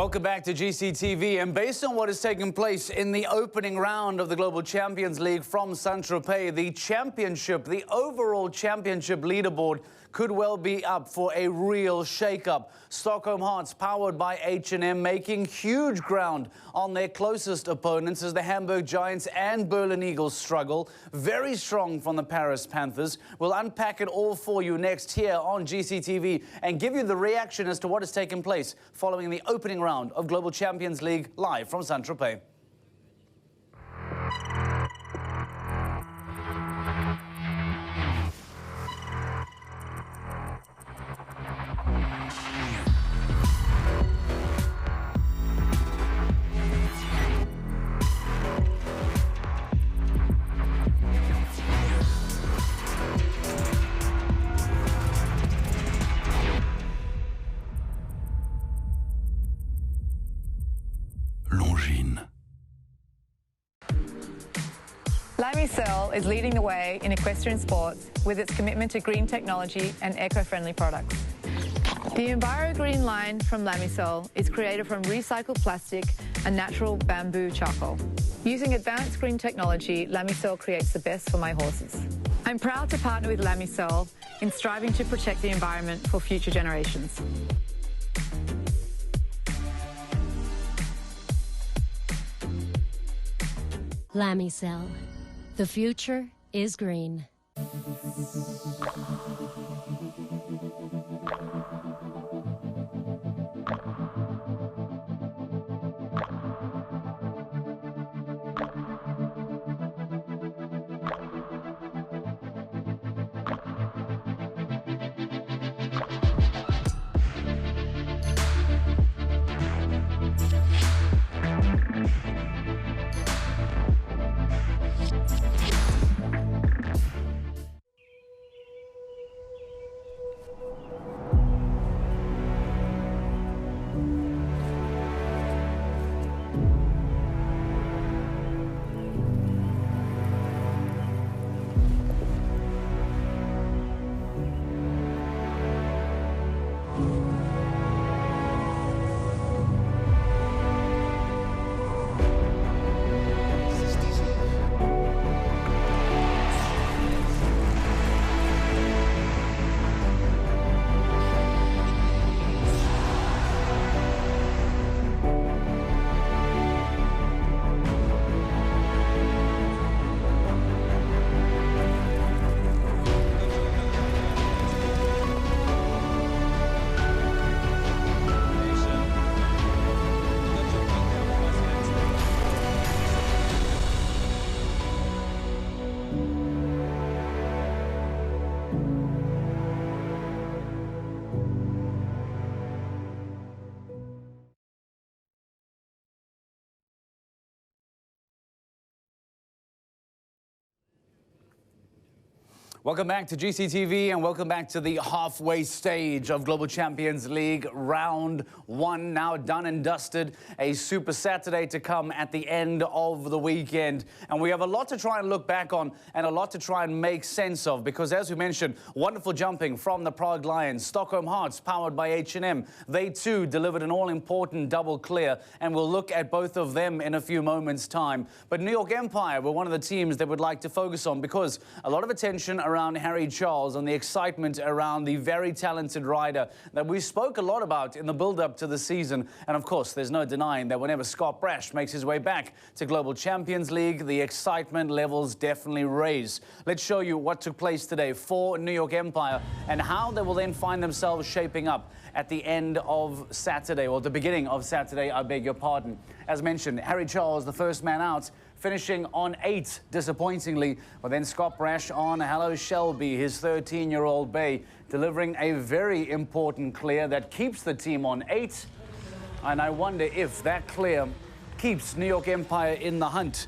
Welcome back to GCTV, and based on what has taken place in the opening round of the Global Champions League from Saint-Tropez, the overall championship leaderboard could well be up for a real shake-up. Stockholm Hearts, powered by H&M, making huge ground on their closest opponents as the Hamburg Giants and Berlin Eagles struggle. Very strong from the Paris Panthers. We'll unpack it all for you next here on GCTV and give you the reaction as to what has taken place following the opening round of Global Champions League live from Saint-Tropez. Lamisel is leading the way in equestrian sports with its commitment to green technology and eco-friendly products. The EnviroGreen line from Lamisel is created from recycled plastic and natural bamboo charcoal. Using advanced green technology, Lamisel creates the best for my horses. I'm proud to partner with Lamisel in striving to protect the environment for future generations. Lamisel. The future is green. Welcome back to GCTV and welcome back to the halfway stage of Global Champions League Round 1. Now done and dusted. A Super Saturday to come at the end of the weekend. And we have a lot to try and look back on and a lot to try and make sense of because, as we mentioned, wonderful jumping from the Prague Lions. Stockholm Hearts, powered by H&M. They too delivered an all-important double clear, and we'll look at both of them in a few moments' time. But New York Empire were one of the teams that we'd like to focus on because a lot of attention around Harry Charles and the excitement around the very talented rider that we spoke a lot about in the build-up to the season. And of course, there's no denying that whenever Scott Brash makes his way back to Global Champions League, the excitement levels definitely raise. Let's show you what took place today for New York Empire and how they will then find themselves shaping up at the end of Saturday, or the beginning of Saturday, I beg your pardon. As mentioned, Harry Charles, the first man out, finishing on 8, disappointingly. But then Scott Brash on Hello Shelby, his 13-year-old bay, delivering a very important clear that keeps the team on 8. And I wonder if that clear keeps New York Empire in the hunt.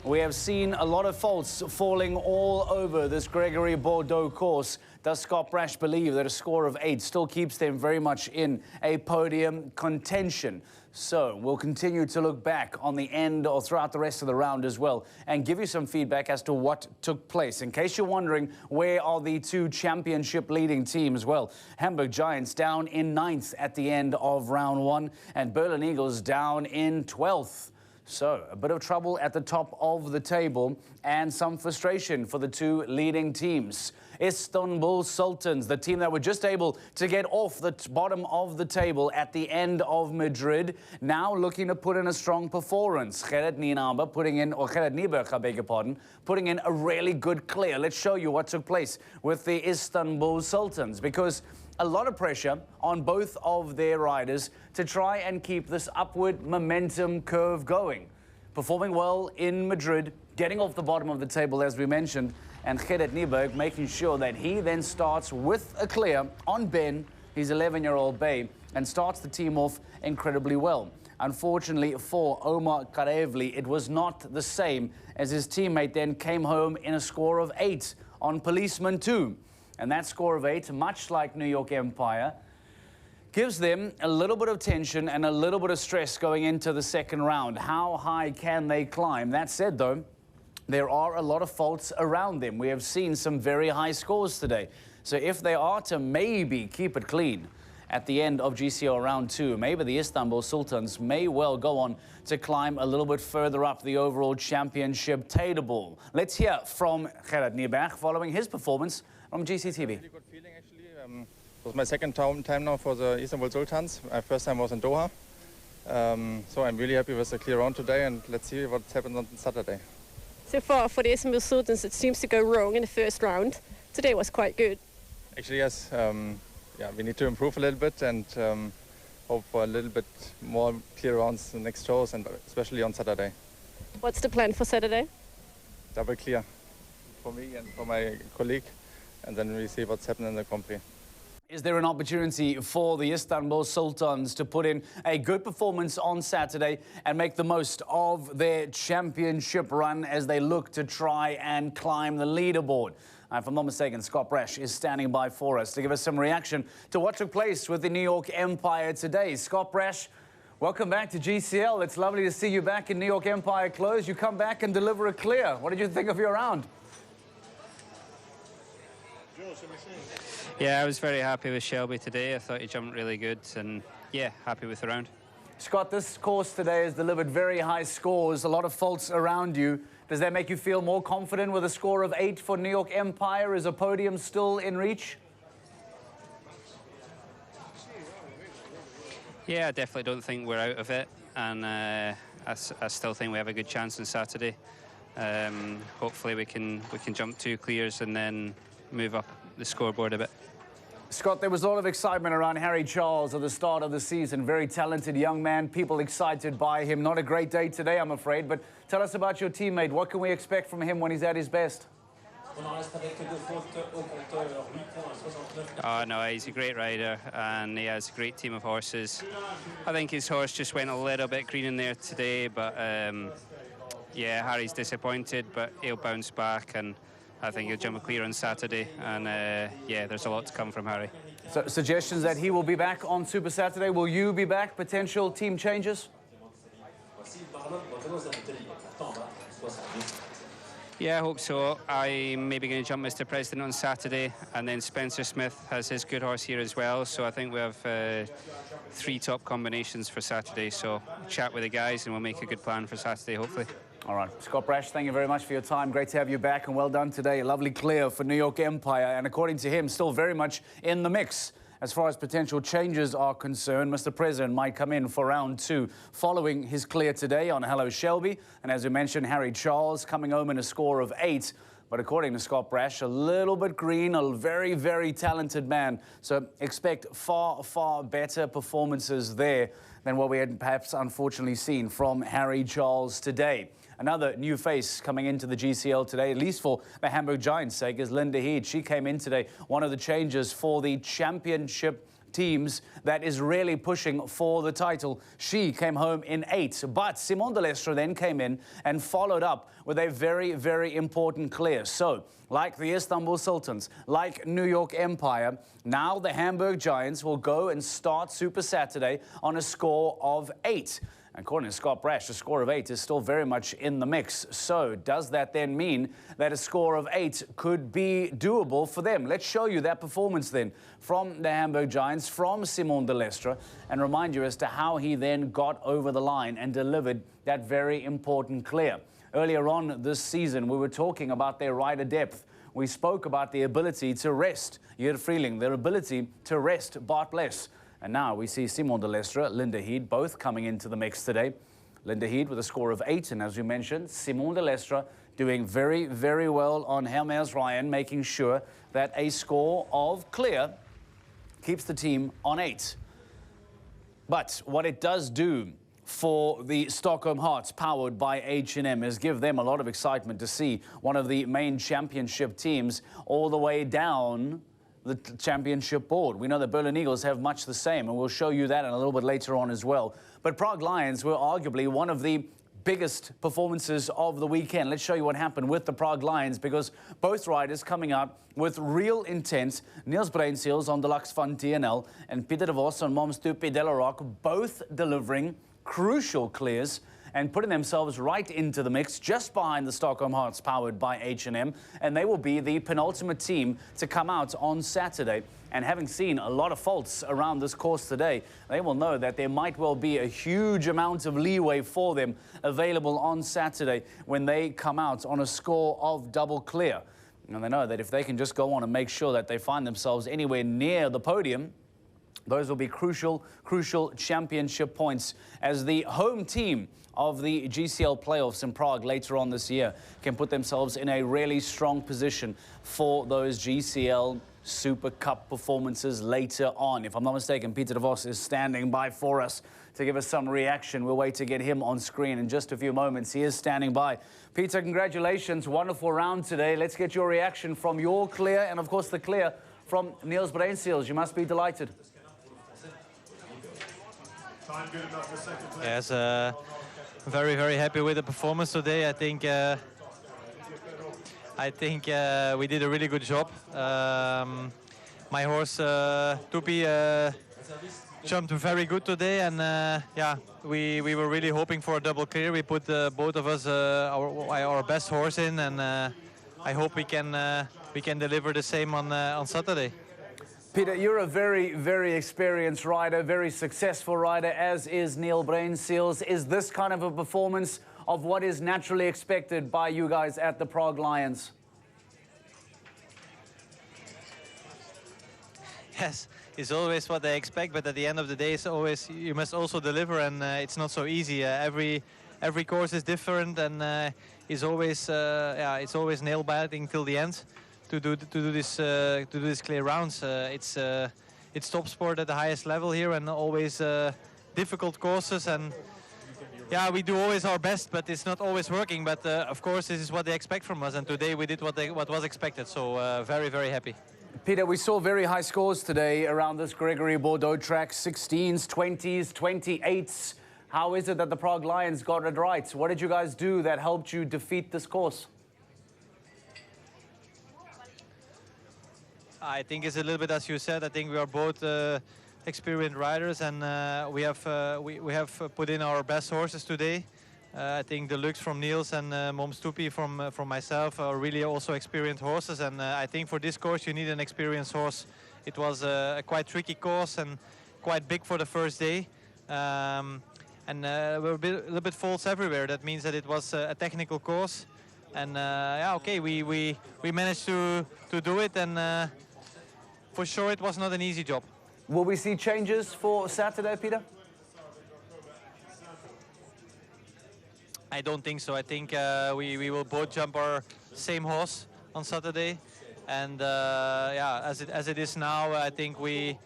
We have seen a lot of faults falling all over this Gregory Bordeaux course. Does Scott Brash believe that a score of 8 still keeps them very much in a podium contention? So we'll continue to look back on the end or throughout the rest of the round as well and give you some feedback as to what took place. In case you're wondering, where are the two championship leading teams? Well, Hamburg Giants down in 9th at the end of round 1 and Berlin Eagles down in 12th. So a bit of trouble at the top of the table and some frustration for the two leading teams. Istanbul Sultans, the team that were just able to get off the bottom of the table at the end of Madrid, now looking to put in a strong performance. Gerrit Nienaber Gerrit Nieberg, I beg your pardon, putting in a really good clear. Let's show you what took place with the Istanbul Sultans, because a lot of pressure on both of their riders to try and keep this upward momentum curve going. Performing well in Madrid, getting off the bottom of the table as we mentioned, and Gerrit Nieberg making sure that he then starts with a clear on Ben, his 11-year-old babe, and starts the team off incredibly well. Unfortunately for Omar Karevli, it was not the same, as his teammate then came home in a score of 8 on Policeman 2. And that score of 8, much like New York Empire, gives them a little bit of tension and a little bit of stress going into the second round. How high can they climb? That said, though, there are a lot of faults around them. We have seen some very high scores today. So if they are to maybe keep it clean at the end of GCL round 2, maybe the Istanbul Sultans may well go on to climb a little bit further up the overall championship table. Let's hear from Gerrit Nieberg following his performance on GCTV. Really good feeling actually. It was my second time now for the Istanbul Sultans. My first time was in Doha. So I'm really happy with the clear round today, and let's see what happens on Saturday. So far for the Istanbul Sultans, it seems to go wrong in the first round. Today was quite good. Actually, yes. Yeah, we need to improve a little bit and hope for a little bit more clear rounds in the next shows, and especially on Saturday. What's the plan for Saturday? Double clear for me and for my colleague, and then we see what's happening in the Grand Prix. Is there an opportunity for the Istanbul Sultans to put in a good performance on Saturday and make the most of their championship run as they look to try and climb the leaderboard? If I'm not mistaken, Scott Brash is standing by for us to give us some reaction to what took place with the New York Empire today. Scott Brash, welcome back to GCL. It's lovely to see you back in New York Empire clothes. You come back and deliver a clear. What did you think of your round? Yeah, I was very happy with Shelby today. I thought he jumped really good, and yeah, happy with the round. Scott, this course today has delivered very high scores, a lot of faults around you. Does that make you feel more confident with a score of 8 for New York Empire? Is a podium still in reach? Yeah, I definitely don't think we're out of it, and I still think we have a good chance on Saturday. Hopefully we can jump 2 clears and then move up the scoreboard a bit. Scott, there was a lot of excitement around Harry Charles at the start of the season. Very talented young man, people excited by him. Not a great day today, I'm afraid, but tell us about your teammate. What can we expect from him when he's at his best? Oh no, he's a great rider and he has a great team of horses. I think his horse just went a little bit green in there today, but yeah, Harry's disappointed, but he'll bounce back, and I think he'll jump a clear on Saturday, and yeah, there's a lot to come from Harry. So, suggestions that he will be back on Super Saturday. Will you be back? Potential team changes? Yeah, I hope so. I'm maybe going to jump Mr. President on Saturday, and then Spencer Smith has his good horse here as well. So I think we have 3 top combinations for Saturday. So chat with the guys, and we'll make a good plan for Saturday, hopefully. All right. Scott Brash, thank you very much for your time. Great to have you back, and well done today. A lovely clear for New York Empire, and according to him, still very much in the mix. As far as potential changes are concerned, Mr. President might come in for round 2 following his clear today on Hello Shelby. And as we mentioned, Harry Charles coming home in a score of 8. But according to Scott Brash, a little bit green, a very, very talented man. So expect far, far better performances there than what we had perhaps unfortunately seen from Harry Charles today. Another new face coming into the GCL today, at least for the Hamburg Giants' sake, is Linda Heed. She came in today, one of the changes for the championship teams that is really pushing for the title. She came home in 8, but Simone de Lestre then came in and followed up with a very, very important clear. So, like the Istanbul Sultans, like New York Empire, now the Hamburg Giants will go and start Super Saturday on a score of 8. According to Scott Brash, a score of 8 is still very much in the mix. So does that then mean that a score of 8 could be doable for them? Let's show you that performance then from the Hamburg Giants, from Simone de Lestre, and remind you as to how he then got over the line and delivered that very important clear. Earlier on this season, we were talking about their rider depth. We spoke about the ability to rest Jur Freeling, their ability to rest Bart Bless. And now we see Simone de Lestre, Linda Heed, both coming into the mix today. Linda Heed with a score of 8, and as we mentioned, Simone de Lestre doing very, very well on Hermes Ryan, making sure that a score of clear keeps the team on 8. But what it does do for the Stockholm Hearts, powered by H&M, is give them a lot of excitement to see one of the main championship teams all the way down the championship board. We know the Berlin Eagles have much the same, and we'll show you that in a little bit later on as well. But Prague Lions were arguably one of the biggest performances of the weekend. Let's show you what happened with the Prague Lions, because both riders coming out with real intent. Niels Bruinseels on Deluxe Fun TNL and Peter de Vos on Momstupi de la Rock, both delivering crucial clears and putting themselves right into the mix just behind the Stockholm Hearts, powered by H&M. And they will be the penultimate team to come out on Saturday. And having seen a lot of faults around this course today, they will know that there might well be a huge amount of leeway for them available on Saturday when they come out on a score of double clear. And they know that if they can just go on and make sure that they find themselves anywhere near the podium, those will be crucial championship points as the home team of the GCL playoffs in Prague later on this year can put themselves in a really strong position for those GCL Super Cup performances later on. If I'm not mistaken, Peter de Vos is standing by for us to give us some reaction. We'll wait to get him on screen in just a few moments. He is standing by. Peter, congratulations. Wonderful round today. Let's get your reaction from your clear and, of course, the clear from Niels Bruinseels. You must be delighted. Yes, very, very happy with the performance today. I think we did a really good job. My horse Tupi jumped very good today, and yeah, we were really hoping for a double clear. We put both of us our best horse in, and I hope we can deliver the same on Saturday. Peter, you're a very, very experienced rider, very successful rider, as is Niels Bruinseels. Is this kind of a performance of what is naturally expected by you guys at the Prague Lions? Yes, it's always what they expect, but at the end of the day, it's always you must also deliver, and it's not so easy. Every course is different, and it's always nail biting till the end. To do this clear rounds, it's top sport at the highest level here, and always difficult courses. And yeah, we do always our best, but it's not always working. But of course, this is what they expect from us, and today we did what was expected. So very, very happy. Peter, we saw very high scores today around this Gregory Bordeaux track: 16s, 20s, 28s. How is it that the Prague Lions got it right? What did you guys do that helped you defeat this course? I think it's a little bit as you said. I think we are both experienced riders, and we have put in our best horses today. I think the looks from Niels and Momstupi from myself are really also experienced horses, and I think for this course you need an experienced horse. It was a quite tricky course and quite big for the first day, and we were a little bit faults everywhere. That means that it was a technical course, and yeah, okay, we managed to do it, and for sure it was not an easy job. Will we see changes for Saturday, Peter? I don't think so. I think we will both jump our same horse on Saturday, and yeah, as it is now, I think we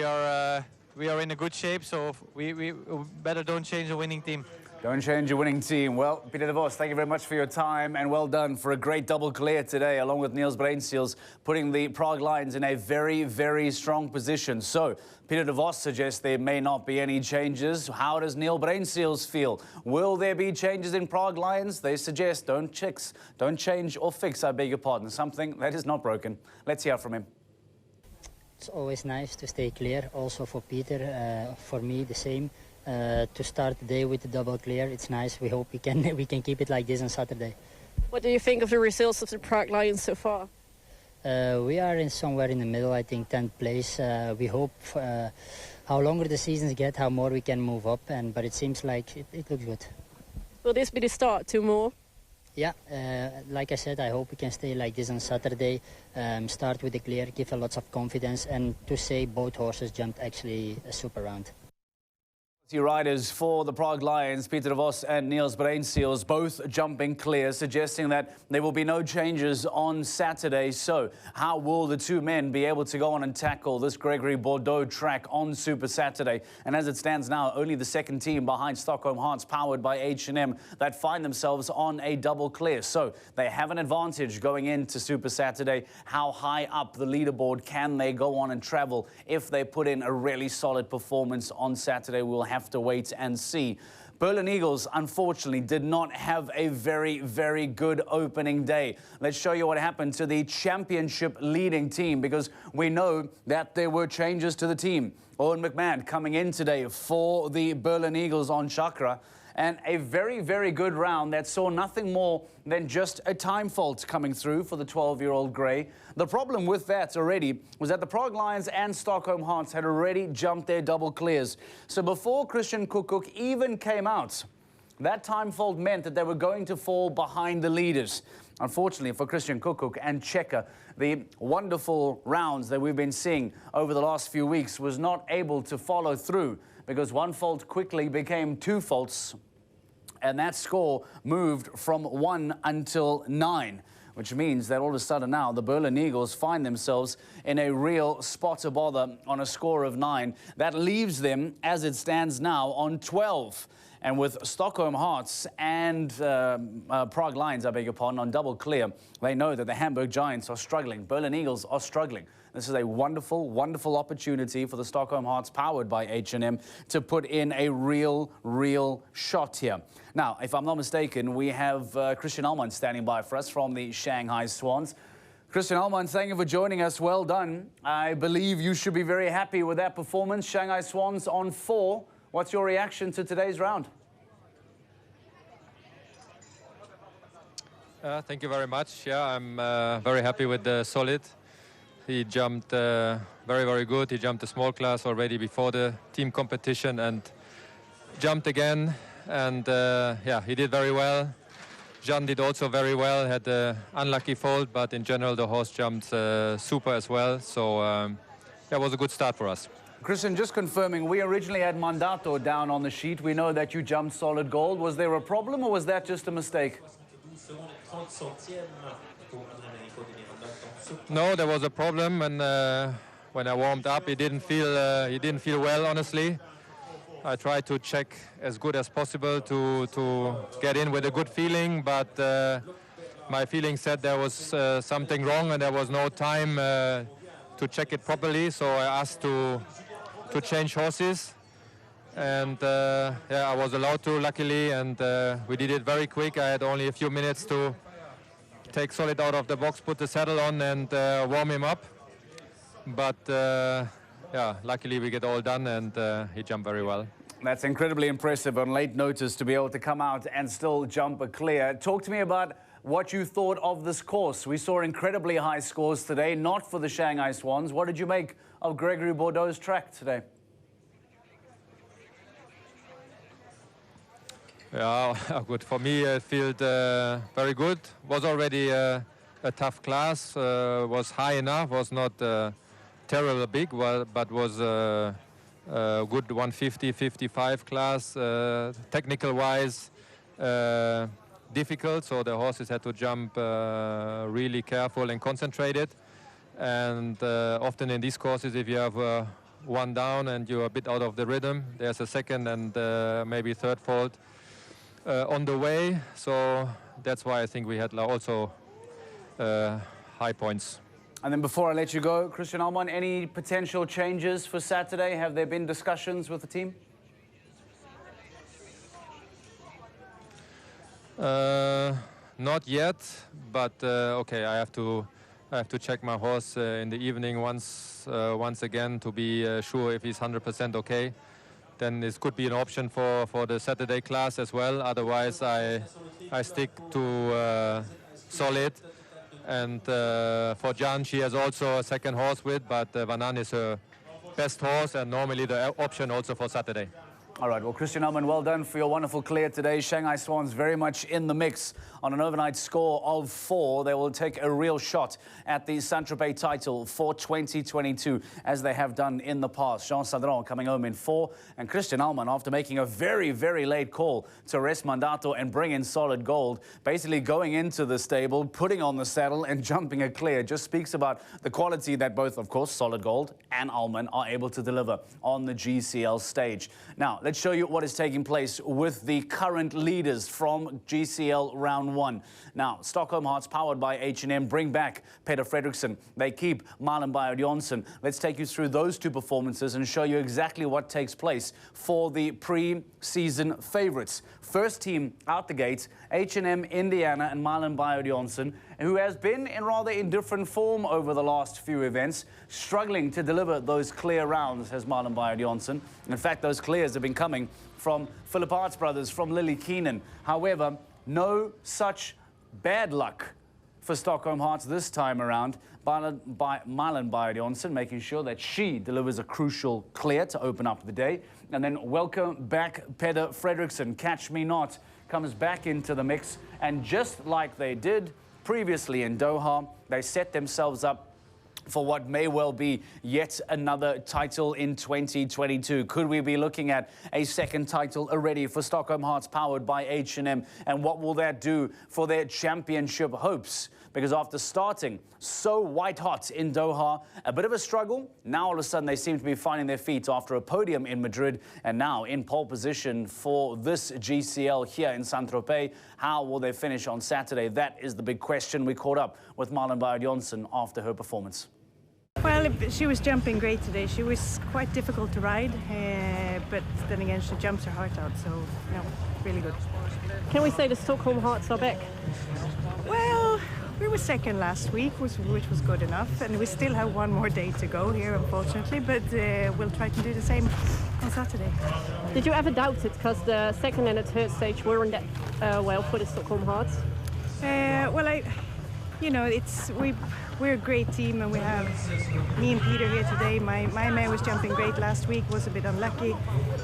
are in a good shape. So we better don't change the winning team. Don't change your winning team. Well, Peter de Vos, thank you very much for your time and well done for a great double clear today, along with Niels Bruinseels, putting the Prague Lions in a very, very strong position. So, Peter de Vos suggests there may not be any changes. How does Niels Bruinseels feel? Will there be changes in Prague Lions? They suggest don't change or fix, I beg your pardon, something that is not broken. Let's hear from him. It's always nice to stay clear, also for Peter, for me the same. To start the day with the double clear, it's nice. We hope we can keep it like this on Saturday. What do you think of the results of the Prague Lions so far? We are somewhere in the middle, I think 10th place. We hope how longer the seasons get, how more we can move up, but it seems like it looks good. Will this be the start to more? Yeah, like I said, I hope we can stay like this on Saturday, start with the clear, give a lot of confidence, and to say both horses jumped actually a super round. Riders for the Prague Lions, Peter de Vos and Niels Bruinseels, both jumping clear, suggesting that there will be no changes on Saturday. So how will the two men be able to go on and tackle this Gregory Bordeaux track on Super Saturday? And as it stands now, only the second team behind Stockholm Hearts, powered by H&M, that find themselves on a double clear. So they have an advantage going into Super Saturday. How high up the leaderboard can they go on and travel if they put in a really solid performance on Saturday? We'll have to wait and see. Berlin Eagles, unfortunately, did not have a very, very good opening day. Let's show you what happened to the championship leading team, because we know that there were changes to the team. Owen McMahon coming in today for the Berlin Eagles on Chakra. And a very, very good round that saw nothing more than just a time fault coming through for the 12-year-old Grey. The problem with that already was that the Prague Lions and Stockholm Hearts had already jumped their double clears. So before Christian Kuckuck even came out, that time fault meant that they were going to fall behind the leaders. Unfortunately for Christian Kuckuck and Checker, the wonderful rounds that we've been seeing over the last few weeks was not able to follow through, because one fault quickly became two faults, and that score moved from 1 until 9, which means that all of a sudden now the Berlin Eagles find themselves in a real spot of bother on a score of 9. That leaves them, as it stands now, on 12. And with Stockholm Hearts and Prague Lions, I beg your pardon, on double clear, they know that the Hamburg Giants are struggling. Berlin Eagles are struggling. This is a wonderful, wonderful opportunity for the Stockholm Hearts, powered by H&M, to put in a real shot here. Now, if I'm not mistaken, we have Christian Allman standing by for us from the Shanghai Swans. Christian Allman, thank you for joining us. Well done. I believe you should be very happy with that performance. Shanghai Swans on 4. What's your reaction to today's round? Thank you very much. Yeah, I'm very happy with the Solid. He jumped very, very good. He jumped a small class already before the team competition and jumped again. And yeah, he did very well. Jean did also very well, had an unlucky fault, but in general the horse jumped super as well. So yeah, it was a good start for us. Christian, just confirming, we originally had Mandato down on the sheet. We know that you jumped solid gold. Was there a problem, or was that just a mistake? No, there was a problem, and when I warmed up, he didn't feel well, honestly. I tried to check as good as possible to get in with a good feeling, but my feeling said there was something wrong and there was no time to check it properly, so I asked to change horses, and yeah, I was allowed to, luckily, and we did it very quick. I had only a few minutes to take Solid out of the box, put the saddle on, and warm him up. But yeah, luckily we get all done, and he jumped very well. That's incredibly impressive on late notice to be able to come out and still jump a clear. Talk to me about what you thought of this course. We saw incredibly high scores today, not for the Shanghai Swans. What did you make of Gregory Bordeaux's track today? Yeah, good. For me, it felt very good. Was already a tough class. Was high enough. Was not terrible big, but was a good 150-55 class. Technical-wise, difficult. So the horses had to jump really careful and concentrated. And often in these courses, if you have one down and you're a bit out of the rhythm, there's a second and maybe third fault. on the way. So that's why I think we had also high points. And then before I let you go, Christian Allman, any potential changes for Saturday? Have there been discussions with the team? Not yet, but okay, I have to check my horse in the evening once again to be sure if he's 100% okay. Then this could be an option for the Saturday class as well. Otherwise, I stick to Solid. And for Jan, she has also a second horse with, but Vanan is her best horse and normally the option also for Saturday. All right, well, Christian Allman, well done for your wonderful clear today. Shanghai Swans very much in the mix on an overnight score of 4. They will take a real shot at the Saint-Tropez title for 2022, as they have done in the past. Jean Sadron coming home in 4, and Christian Allman, after making a very, very late call to rest Mandato and bring in Solid Gold, basically going into the stable, putting on the saddle and jumping a clear, just speaks about the quality that both, of course, Solid Gold and Allman are able to deliver on the GCL stage. Now, let's show you what is taking place with the current leaders from GCL Round 1. Now, Stockholm Hearts, powered by H&M, bring back Peter Fredriksson. They keep Marlon Bjerre-Jonsson. Let's take you through those two performances and show you exactly what takes place for the pre-season favourites. First team out the gate, H&M Indiana and Marlon Bjerre-Jonsson, who has been in rather indifferent form over the last few events, struggling to deliver those clear rounds, has Marlon Bjerre-Jonsson. In fact, those clears have been coming from Philip Arts Brothers, from Lily Keenan. However, no such bad luck for Stockholm Hearts this time around. Marlon Bjerre-Jonsson making sure that she delivers a crucial clear to open up the day. And then welcome back Peter Fredriksson. Catch Me Not comes back into the mix. And just like they did previously in Doha, they set themselves up for what may well be yet another title in 2022. Could we be looking at a second title already for Stockholm Hearts, powered by H&M? And what will that do for their championship hopes? Because after starting so white hot in Doha, a bit of a struggle, now all of a sudden they seem to be finding their feet after a podium in Madrid and now in pole position for this GCL here in Saint-Tropez. How will they finish on Saturday? That is the big question. We caught up with Marlon Bjerre-Jonsson after her performance. Well, she was jumping great today. She was quite difficult to ride, but then again, she jumps her heart out, so, no, really good. Can we say the Stockholm Hearts are back? Well, we were second last week, which was good enough, and we still have one more day to go here, unfortunately, but we'll try to do the same on Saturday. Did you ever doubt it, because the second and the third stage weren't that well for the Stockholm Hearts? Well, you know, we're a great team, and we have me and Peter here today. My man was jumping great last week, was a bit unlucky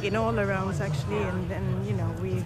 in all the rounds actually, and you know, we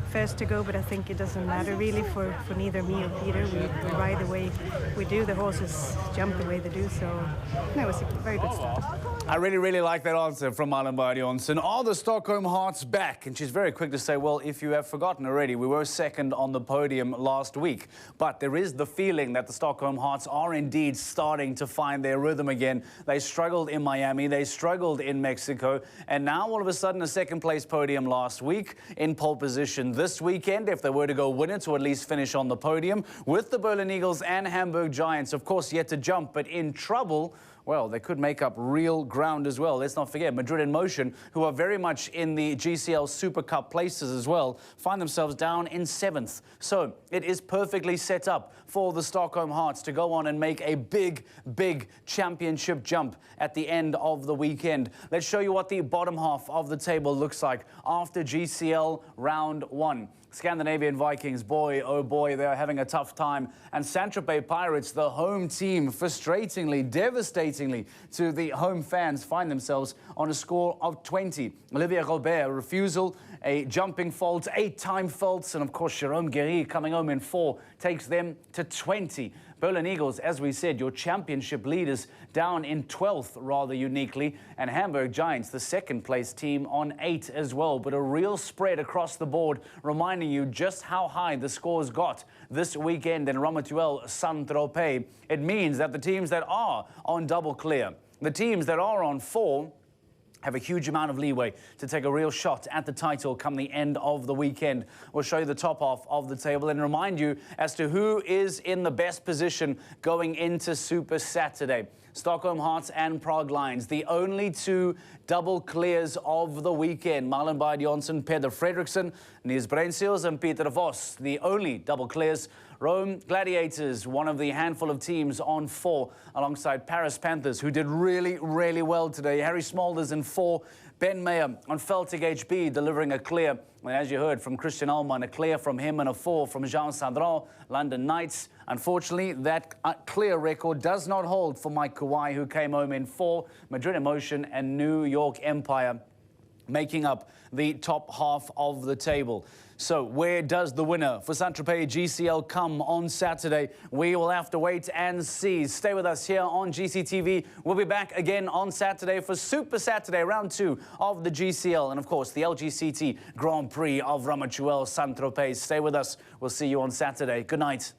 first to go, but I think it doesn't matter really for neither me or Peter. We ride the way we do, the horses jump the way they do, so no, it was a very good start. I really, really like that answer from Marlon Bjerre-Jonsson. Are the Stockholm Hearts back? And she's very quick to say, well, if you have forgotten already, we were second on the podium last week. But there is the feeling that the Stockholm Hearts are indeed starting to find their rhythm again. They struggled in Miami, they struggled in Mexico, and now all of a sudden a second place podium last week, in pole position this weekend, if they were to go win it, or at least finish on the podium, with the Berlin Eagles and Hamburg Giants, of course, yet to jump, but in trouble. Well, they could make up real ground as well. Let's not forget Madrid in Motion, who are very much in the GCL Super Cup places as well, find themselves down in 7th. So it is perfectly set up for the Stockholm Hearts to go on and make a big, big championship jump at the end of the weekend. Let's show you what the bottom half of the table looks like after GCL Round 1. Scandinavian Vikings, boy, oh boy, they're having a tough time. And Saint-Tropez Pirates, the home team, frustratingly, devastatingly to the home fans, find themselves on a score of 20. Olivier Robert, a refusal, a jumping fault, 8-time faults, and of course, Jérôme Guéry coming home in 4 takes them to 20. Berlin Eagles, as we said, your championship leaders, down in 12th, rather uniquely. And Hamburg Giants, the second place team, on 8 as well. But a real spread across the board, reminding you just how high the scores got this weekend in Ramatuelle, Saint-Tropez. It means that the teams that are on double clear, the teams that are on 4, have a huge amount of leeway to take a real shot at the title come the end of the weekend. We'll show you the top half of the table and remind you as to who is in the best position going into Super Saturday. Stockholm Hearts and Prague Lions, the only two double clears of the weekend. Marlon Bard Jonsson, Peder Fredriksson, Nils Brensils and Peter Voss, the only double clears. Rome Gladiators, one of the handful of teams on 4, alongside Paris Panthers, who did really, really well today. Harry Smolders in 4, Ben Mayer on Celtic HB delivering a clear. And as you heard from Christian Allman, a clear from him and a 4 from Jean Sandron, London Knights. Unfortunately, that clear record does not hold for Mike Kawhi, who came home in 4, Madrid Emotion and New York Empire, making up the top half of the table. So where does the winner for Saint-Tropez GCL come on Saturday? We will have to wait and see. Stay with us here on GCTV. We'll be back again on Saturday for Super Saturday, round 2 of the GCL. And of course, the LGCT Grand Prix of Ramachuel Saint-Tropez. Stay with us. We'll see you on Saturday. Good night.